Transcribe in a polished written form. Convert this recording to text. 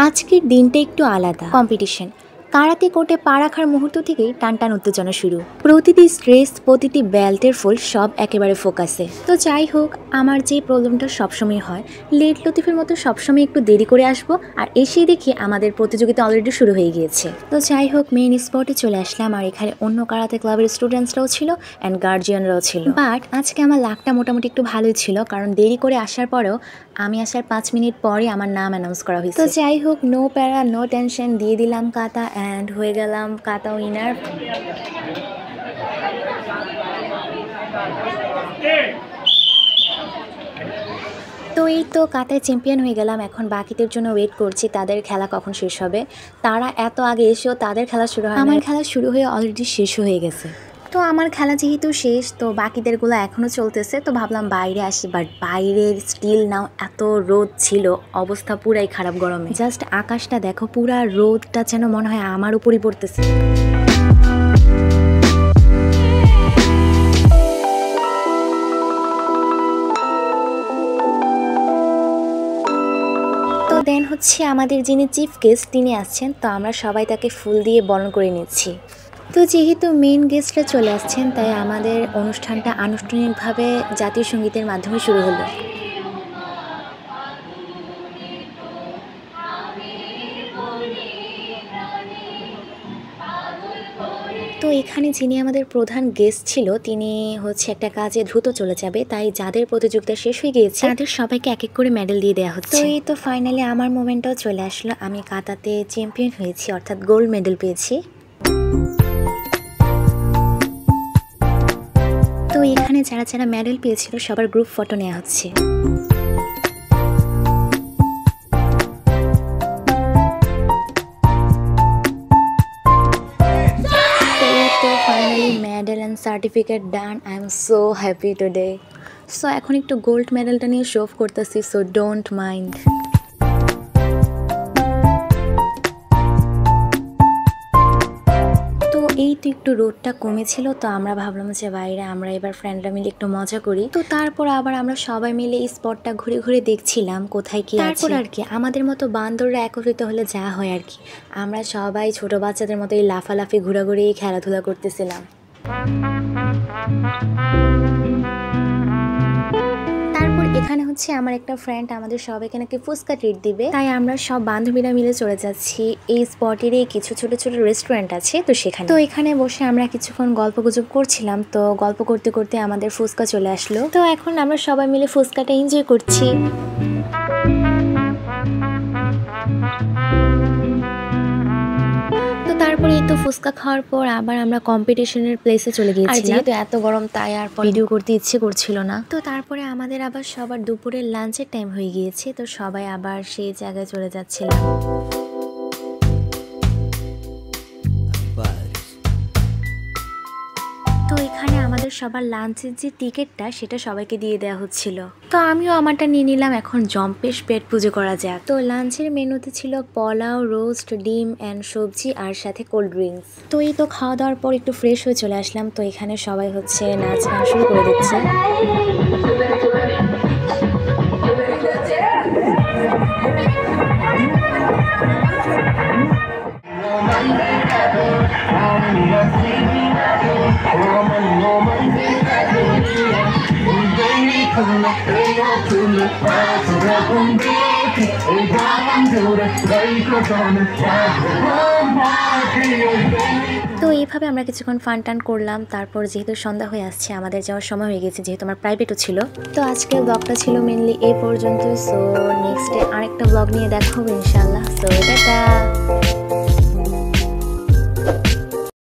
আজকের দিনটা একটু আলাদা। কম্পিটিশন, কারাতে কোর্টে পা রাখার মুহূর্ত থেকেই টানটান উত্তেজনা শুরু। প্রতিটি স্ট্রেস, প্রতিটি বেল্টের ফুল সব একেবারে ফোকাসে। তো যাই হোক, আমার যে প্রবলেমটা সবসময় হয়, লেট লতিফের মতো সবসময় একটু দেরি করে আসবো, আর এসেই দেখি আমাদের প্রতিযোগিতা অলরেডি শুরু হয়ে গিয়েছে। তো যাই হোক, মেইন স্পটে চলে আসলাম, আর এখানে অন্য কারাতে ক্লাবের স্টুডেন্টসরাও ছিল অ্যান্ড গার্জিয়ানরাও ছিল। বাট আজকে আমার লাকটা মোটামুটি একটু ভালোই ছিল, কারণ দেরি করে আসার পরেও আমি আসার 5 মিনিট পরে আমার নাম অ্যানাউন্স করা হয়েছে। তো যাই হোক, নো প্যারা নো টেনশন, দিয়ে দিলাম কাতা অ্যান্ড হয়ে গেলাম কাতা উইনার। তো এই তো কাতায় চ্যাম্পিয়ন হয়ে গেলাম। এখন বাকিদের জন্য ওয়েট করছি তাদের খেলা কখন শেষ হবে। তারা এত আগে এসেও তাদের খেলা শুরু হয়, আমার খেলা শুরু হয়ে অলরেডি শেষ হয়ে গেছে। তো আমার খেলা যেহেতু শেষ, তো বাকিদেরগুলো এখনও চলতেছে, তো ভাবলাম বাইরে আসি। বাট বাইরের স্টিল নাও এত রোদ ছিল, অবস্থা পুরাই খারাপ গরমে। জাস্ট আকাশটা দেখো, পুরা রোদটা যেন মনে হয় আমার উপরই পড়তেছে। তো দেন হচ্ছে আমাদের যিনি চিফ গেস্ট তিনি আসছেন, তো আমরা সবাই তাকে ফুল দিয়ে বরণ করে নিচ্ছি। তো যেহেতু মেইন গেস্টরা চলে আসছেন, তাই আমাদের অনুষ্ঠানটা আনুষ্ঠানিকভাবে জাতীয় সঙ্গীতের মাধ্যমে শুরু হলো। তো এখানে যিনি আমাদের প্রধান গেস্ট ছিল, তিনি হচ্ছে একটা কাজে দ্রুত চলে যাবে, তাই যাদের প্রতিযোগিতা শেষ হয়ে গিয়েছে তাদের সবাইকে এক এক করে মেডেল দিয়ে দেওয়া হচ্ছে। তো এই তো ফাইনালি আমার মোমেন্টটাও চলে আসলো, আমি কাতাতে চ্যাম্পিয়ন হয়েছি, অর্থাৎ গোল্ড মেডেল পেয়েছি। তো এখানে যারা যারা মেডেল পেয়েছিল সবার গ্রুপ ফটো নেওয়া হচ্ছে। Medal and certificate done, I am so happy today. So এখন একটু গোল্ড মেডেলটা নিয়ে শো অফ করতেছি, সো ডোন্ট মাইন্ড। তো এই তো একটু রোদটা কমেছিল, তো আমরা ভাবলাম যে বাইরে আমরা এবার ফ্রেন্ডরা মিলে একটু মজা করি। তো তারপর আবার আমরা সবাই মিলে এই স্পটটা ঘুরে ঘুরে দেখছিলাম কোথায় কি আছে। তারপর আর কি আমাদের মতো বান্দররা একত্রিত হলে যা হয় আর কি, আমরা সবাই ছোট বাচ্চাদের মতো এই লাফালাফি ঘোরাঘুরি খেলাধুলা করতেছিলাম। তারপর এখানে হচ্ছে আমার একটা ফ্রেন্ড আমাদের সবাইকে নাকি ফুচকা ট্রিট দিবে, তাই আমরা সব বান্ধবীরা মিলে চলে যাচ্ছি। এই স্পটেরই কিছু ছোট ছোট রেস্টুরেন্ট আছে, তো সেখানে তো এখানে বসে আমরা কিছুক্ষণ গল্প গুজব করছিলাম। তো গল্প করতে করতে আমাদের ফুচকা চলে আসলো, তো এখন আমরা সবাই মিলে ফুচকাটা এনজয় করছি। তারপরে এই তো ফুচকা খাওয়ার পর আবার আমরা কম্পিটিশনের প্লেসে চলে গিয়েছি। যেহেতু এত গরম, তাই আর ভিডিও করতে ইচ্ছে করছিল না। তো তারপরে আমাদের আবার সবার দুপুরের লাঞ্চের টাইম হয়ে গিয়েছে, তো সবাই আবার সেই জায়গায় চলে যাচ্ছিলাম। তো এখানে আমাদের সবার লাঞ্চের যে টিকিটটা সেটা সবাইকে দিয়ে দেওয়া হচ্ছিল, তো আমিও আমারটা নিয়ে নিলাম। এখন জম্পেশ পেট পুজো করা যাক। তো লাঞ্চের মেনুতে ছিল পোলাও, রোস্ট, ডিম অ্যান্ড সবজি, আর সাথে কোল্ড ড্রিঙ্কস। তো এই তো খাওয়া দাওয়ার পর একটু ফ্রেশ হয়ে চলে আসলাম। তো এখানে সবাই হচ্ছে নাচ গান শুরু করে দিচ্ছে। তো এইভাবে আমরা কিছুক্ষণ ফান টান করলাম। তারপর যেহেতু সন্ধ্যা হয়ে আসছে, আমাদের যাওয়ার সময় হয়ে গেছে, যেহেতু আমার প্রাইভেটও ছিল। তো আজকের ব্লগটা ছিল মেনলি এই পর্যন্ত। সো নেক্সট ডে আরেকটা ব্লগ নিয়ে দেখা হবে ইনশাল্লাহ। So tata.